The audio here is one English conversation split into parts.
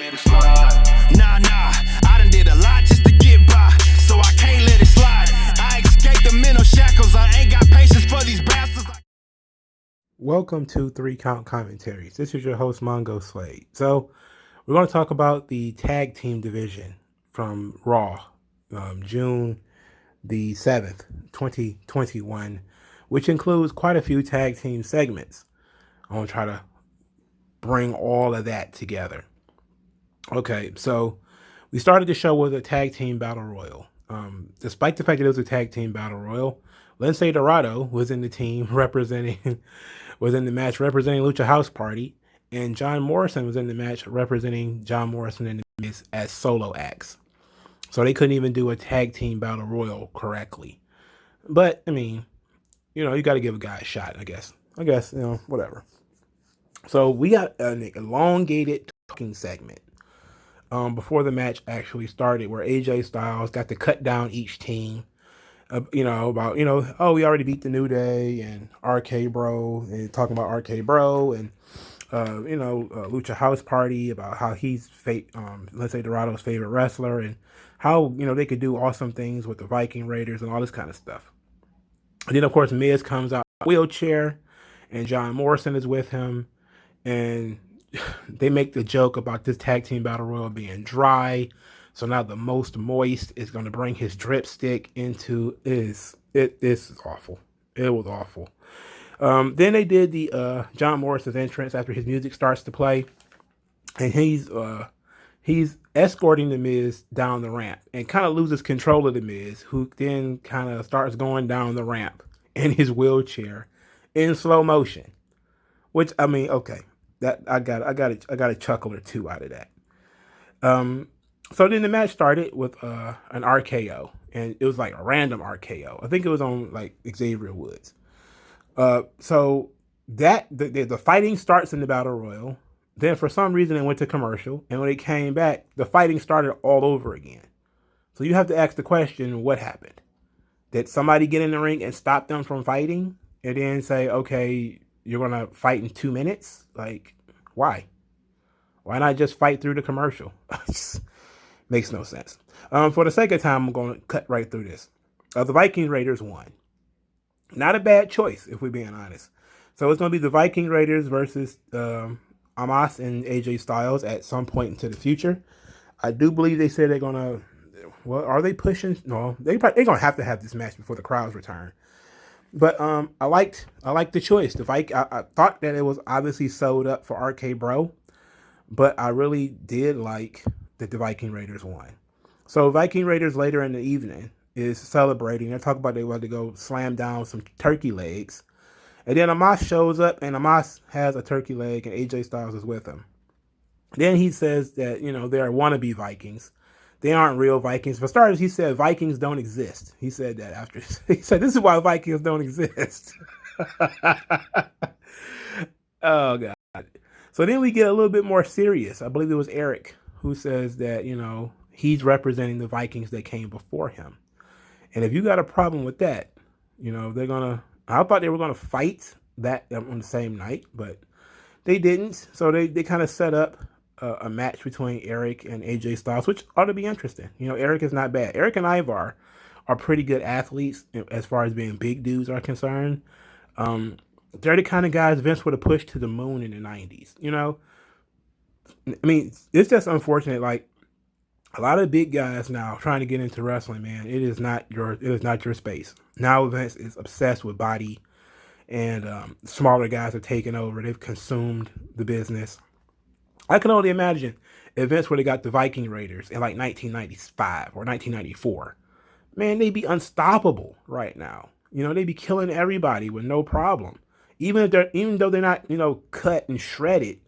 let it slide. Nah, I done did a lot just to get by, so I can't let it slide. I escaped the mental shackles, I ain't got patience for these bastards. Welcome to 3 Count Commentaries. This is your host, MagMongoSlade. So, we're going to talk about the tag team division from Raw, June the 7th, 2021, which includes quite a few tag team segments. I want to try to bring all of that together. Okay, so we started the show with a tag team battle royal. Despite the fact that it was a tag team battle royal, Lince Dorado was in the team was in the match representing Lucha House Party, and John Morrison was in the match representing John Morrison and the Miz as solo acts. So they couldn't even do a tag team battle royal correctly. But I mean, you got to give a guy a shot, I guess, whatever. So we got an elongated talking segment before the match actually started, where AJ Styles got to cut down each team. About, we already beat the New Day and RK Bro, and talking about RK Bro and, Lucha House Party, about how he's Lince Dorado's favorite wrestler, and how, they could do awesome things with the Viking Raiders and all this kind of stuff. And then, of course, Miz comes out in a wheelchair, and John Morrison is with him, and they make the joke about this tag team battle royal being dry. So now the most moist is going to bring his dripstick into this is awful. It was awful. Then they did the John Morrison's entrance after his music starts to play, and he's escorting the Miz down the ramp and kind of loses control of the Miz, who then kind of starts going down the ramp in his wheelchair in slow motion. Which, I mean, okay, that I got a chuckle or two out of that. So then the match started with an RKO, and it was like a random RKO. I think it was on like Xavier Woods. So that the fighting starts in the Battle Royal. Then for some reason it went to commercial, and when it came back, the fighting started all over again. So you have to ask the question, what happened? Did somebody get in the ring and stop them from fighting, and then say, okay, you're gonna fight in 2 minutes? Like, why? Why not just fight through the commercial? Makes no sense. For the sake of time, I'm going to cut right through this. The Viking Raiders won. Not a bad choice, if we're being honest. So it's going to be the Viking Raiders versus Amos and AJ Styles at some point into the future. I do believe they said they're going to... Well, are they pushing? No, they're going to have this match before the crowds return. But I liked the choice. I thought that it was obviously sold up for RK Bro, but I really did like that the Viking Raiders won. So Viking Raiders later in the evening is celebrating. They're talking about they want to go slam down some turkey legs. And then Amos shows up, and Amos has a turkey leg, and AJ Styles is with him. Then he says that, they're wannabe Vikings. They aren't real Vikings. For starters, he said Vikings don't exist. He said that after. He said, this is why Vikings don't exist. Oh, God. So then we get a little bit more serious. I believe it was Eric who says that, he's representing the Vikings that came before him. And if you got a problem with that, I thought they were going to fight that on the same night, but they didn't. So they kind of set up a match between Eric and AJ Styles, which ought to be interesting. Eric is not bad. Eric and Ivar are pretty good athletes as far as being big dudes are concerned. They're the kind of guys Vince would have pushed to the moon in the 90s. I mean, it's just unfortunate. Like, a lot of big guys now trying to get into wrestling, man. It is not your space. Now Vince is obsessed with body, and smaller guys are taking over. They've consumed the business. I can only imagine if Vince would have got the Viking Raiders in like 1995 or 1994. Man, they'd be unstoppable right now. They'd be killing everybody with no problem. Even though they're not, cut and shredded,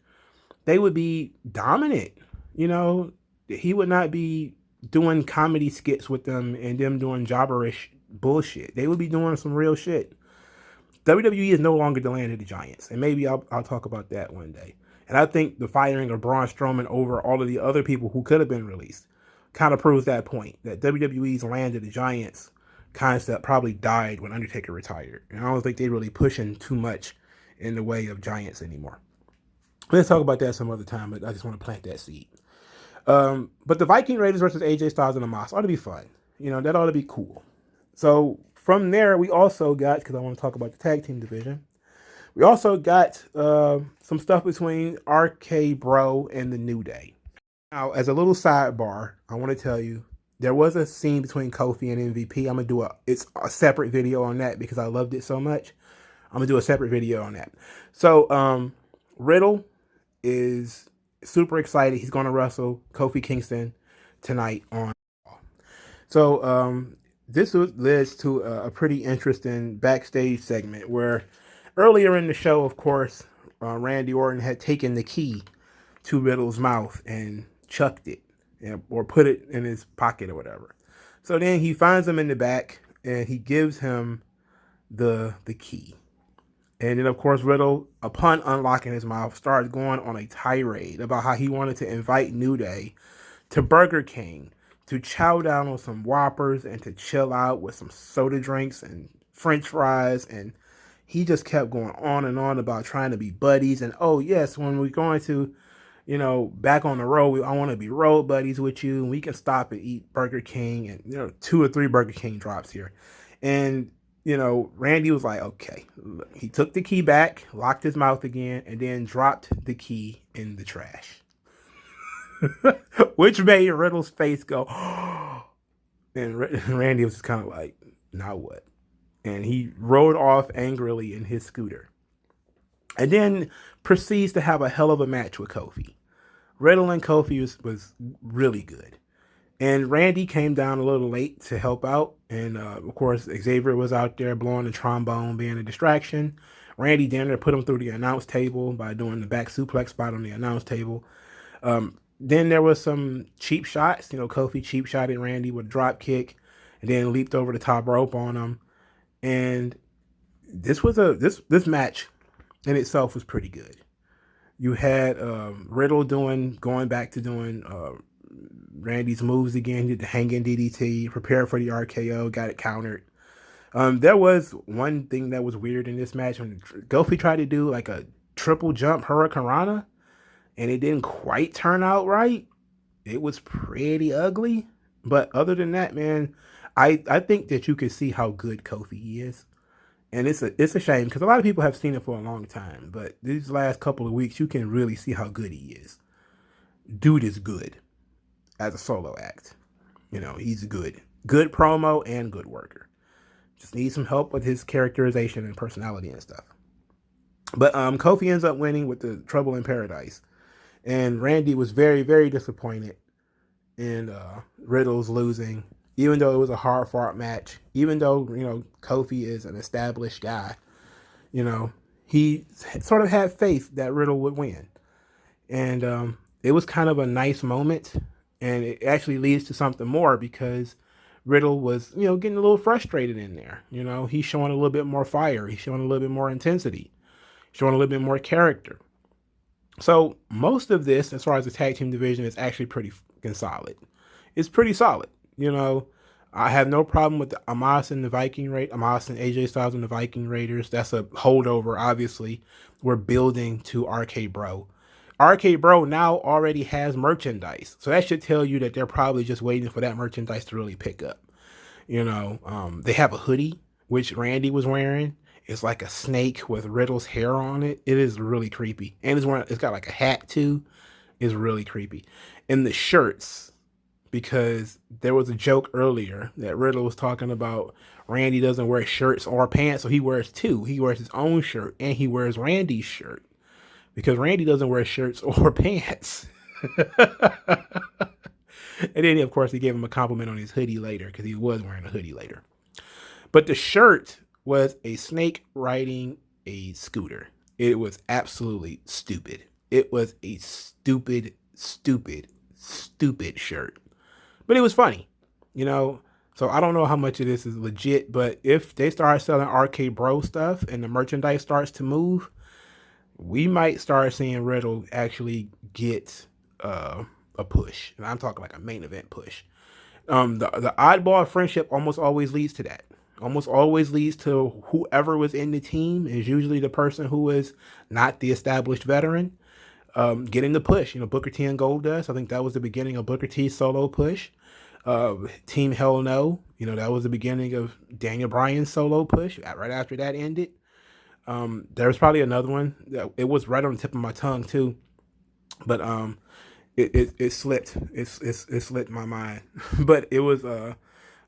they would be dominant. He would not be doing comedy skits with them and them doing jobberish bullshit. They would be doing some real shit. WWE is no longer the land of the giants, and maybe I'll talk about that one day. And I think the firing of Braun Strowman over all of the other people who could have been released kind of proves that point, that WWE's land of the giants concept probably died when Undertaker retired. And I don't think they're really pushing too much in the way of giants anymore. Let's talk about that some other time, but I just want to plant that seed. But the Viking Raiders versus AJ Styles and Omos ought to be fun. That ought to be cool. So from there, we also got, because I want to talk about the tag team division, we also got some stuff between RK Bro and the New Day. Now, as a little sidebar, I want to tell you, there was a scene between Kofi and MVP. I'm going to do a separate video on that because I loved it so much. I'm going to do a separate video on that. So, Riddle is super excited. He's going to wrestle Kofi Kingston tonight on Raw. So, this leads to a pretty interesting backstage segment where earlier in the show, of course, Randy Orton had taken the key to Riddle's mouth and chucked it, or put it in his pocket or whatever. So then he finds him in the back and he gives him the key. And then, of course, Riddle, upon unlocking his mouth, starts going on a tirade about how he wanted to invite New Day to Burger King to chow down on some Whoppers and to chill out with some soda drinks and French fries. And he just kept going on and on about trying to be buddies. And, oh, yes, when we're going to, back on the road, I want to be road buddies with you. And we can stop and eat Burger King. And, 2 or 3 Burger King drops here. And, Randy was like, okay. He took the key back, locked his mouth again, and then dropped the key in the trash. Which made Riddle's face go, and Randy was just kind of like, now what? And he rode off angrily in his scooter. And then proceeds to have a hell of a match with Kofi. Riddle and Kofi was really good. And Randy came down a little late to help out. And, of course, Xavier was out there blowing the trombone, being a distraction. Randy Danner put him through the announce table by doing the back suplex spot on the announce table. Then there was some cheap shots. Kofi cheap shotted Randy with a drop kick and then leaped over the top rope on him. And this match in itself was pretty good. You had Riddle going back to doing Randy's moves again. He did the hanging DDT, prepared for the RKO, got it countered. There was one thing that was weird in this match when Kofi tried to do like a triple jump Hurricanrana, and it didn't quite turn out right. It was pretty ugly. But other than that, man, I think that you can see how good Kofi is. And it's a shame because a lot of people have seen it for a long time. But these last couple of weeks, you can really see how good he is. Dude is good as a solo act. He's good. Good promo and good worker. Just needs some help with his characterization and personality and stuff. But Kofi ends up winning with the Trouble in Paradise. And Randy was very, very disappointed in Riddle's losing, even though it was a hard-fought match. Even though, Kofi is an established guy, he sort of had faith that Riddle would win. And it was kind of a nice moment. And it actually leads to something more because Riddle was, getting a little frustrated in there. He's showing a little bit more fire. He's showing a little bit more intensity. Showing a little bit more character. So most of this, as far as the tag team division, is actually pretty fucking solid. It's pretty solid. I have no problem with the Omos and AJ Styles and the Viking Raiders. That's a holdover, obviously. We're building to RK Bro. RK Bro now already has merchandise. So that should tell you that they're probably just waiting for that merchandise to really pick up. They have a hoodie, which Randy was wearing. It's like a snake with Riddle's hair on it. It is really creepy. And it's got like a hat too. It's really creepy. And the shirts, because there was a joke earlier that Riddle was talking about Randy doesn't wear shirts or pants, so he wears 2. He wears his own shirt and he wears Randy's shirt. Because Randy doesn't wear shirts or pants. And then, of course, he gave him a compliment on his hoodie later because he was wearing a hoodie later. But the shirt was a snake riding a scooter. It was absolutely stupid. It was a stupid shirt. But it was funny, So I don't know how much of this is legit, but if they start selling RK Bro stuff and the merchandise starts to move, we might start seeing Riddle actually get a push. And I'm talking like a main event push. The oddball friendship almost always leads to that. Almost always leads to whoever was in the team is usually the person who is not the established veteran. getting the push. Booker T and Goldust. I think that was the beginning of Booker T's solo push. Team Hell No. That was the beginning of Daniel Bryan's solo push. Right after that ended, there was probably another one. It was right on the tip of my tongue too, but it slipped. It slipped my mind. But it was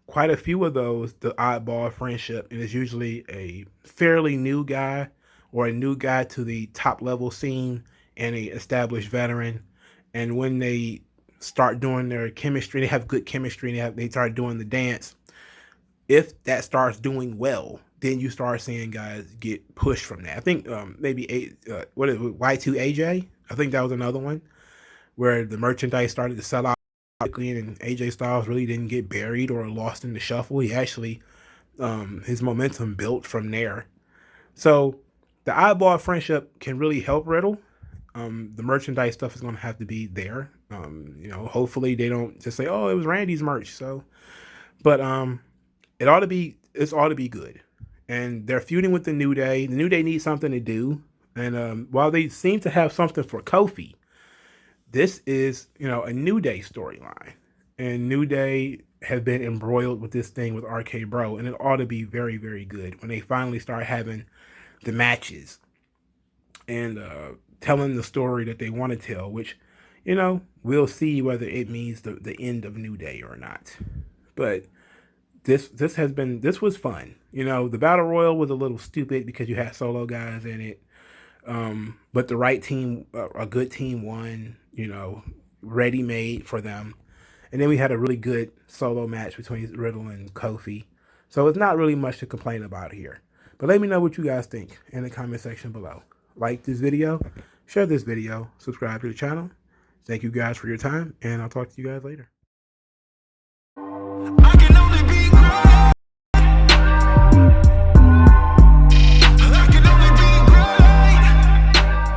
quite a few of those. The oddball friendship, and it's usually a fairly new guy or a new guy to the top level scene and a established veteran. And when they start doing their chemistry, they have good chemistry. They start doing the dance. If that starts doing well, then you start seeing guys get pushed from that. I think maybe what is it, Y2AJ? I think that was another one where the merchandise started to sell out quickly, and AJ Styles really didn't get buried or lost in the shuffle. He actually, his momentum built from there. So the eyeball friendship can really help Riddle. The merchandise stuff is going to have to be there. Hopefully they don't just say, "Oh, it was Randy's merch." So, but it's ought to be good. And they're feuding with the New Day. The New Day needs something to do. And while they seem to have something for Kofi, this is, a New Day storyline. And New Day have been embroiled with this thing with RK Bro. And it ought to be very, very good when they finally start having the matches and telling the story that they want to tell, which, we'll see whether it means the end of New Day or not. But this was fun. The Battle Royal was a little stupid because you had solo guys in it. But the right team, a good team won, ready made for them. And then we had a really good solo match between Riddle and Kofi. So it's not really much to complain about here. But let me know what you guys think in the comment section below. Like this video, share this video, subscribe to the channel. Thank you guys for your time, and I'll talk to you guys later.